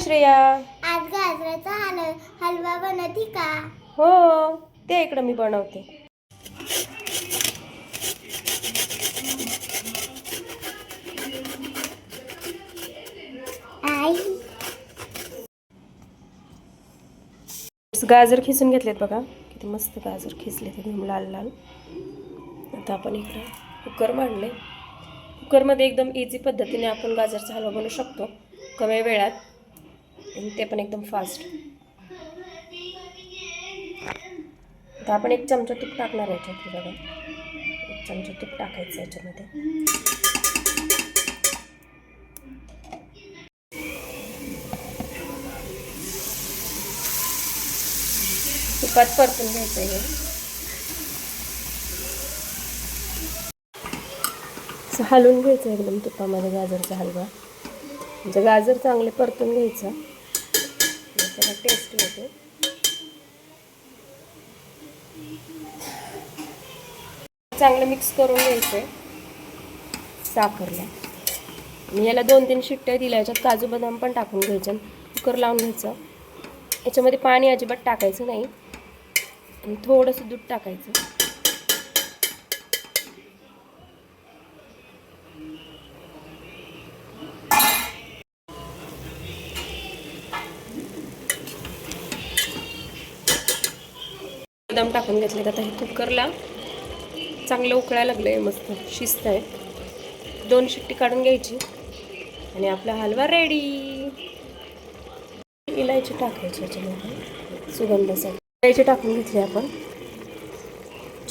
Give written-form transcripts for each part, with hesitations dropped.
श्रेया. आज गाजराचा हलवा बनवती का? हो, ते इकडं मी बनवते. आई गाजर खिसून घेतलेत बघा, किती मस्त गाजर खिसले ते एकदम लाल लाल. आता आपण इकडे कुकर मांडले. कुकरमध्ये एकदम इझी पद्धतीने आपण गाजरचा हलवा बनवू शकतो, कमी वेळात, आणि ते पण एकदम फास्ट. आता आपण 1 चमचा तूप टाकणार आहे याच्यात बघा. 1 चमचा तूप टाकायचं याच्यामध्ये. तुपात परतून घ्यायचं आहे. असं हलवून घ्यायचं एकदम तुपामध्ये गाजरचा हलवा. म्हणजे गाजर चांगले परतून घ्यायचं, त्याला टेस्ट येते. चांगलं मिक्स करून घ्यायचं आहे साखरला. आणि याला 2-3 शिट्ट्या दिल्या. याच्यात काजू बदाम पण टाकून घ्यायचं. कुकर लावून घ्यायचं. याच्यामध्ये पाणी अजिबात टाकायचं नाही आणि थोडंसं दूध टाकायचं. बदाम टाकून घेतले. आता हे कुकरला चांगलं उकळायला लागलं आहे, मस्त शिजत आहे. 2 शिट्टी काढून घ्यायची आणि आपला हलवा रेडी. इलायची टाकायची याच्यामध्ये सुगंधासाठी. इलायची टाकून घेतली आपण,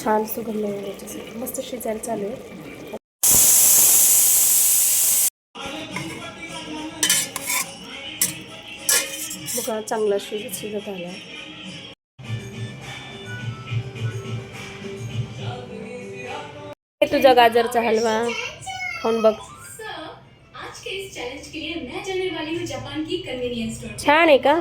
छान सुगंध याच्यासाठी. मस्त शिजायला चालू आहे. बघा चांगला शिजत आला. तुझा गाजरचा हलवा खाऊन बघ. छान आहे का?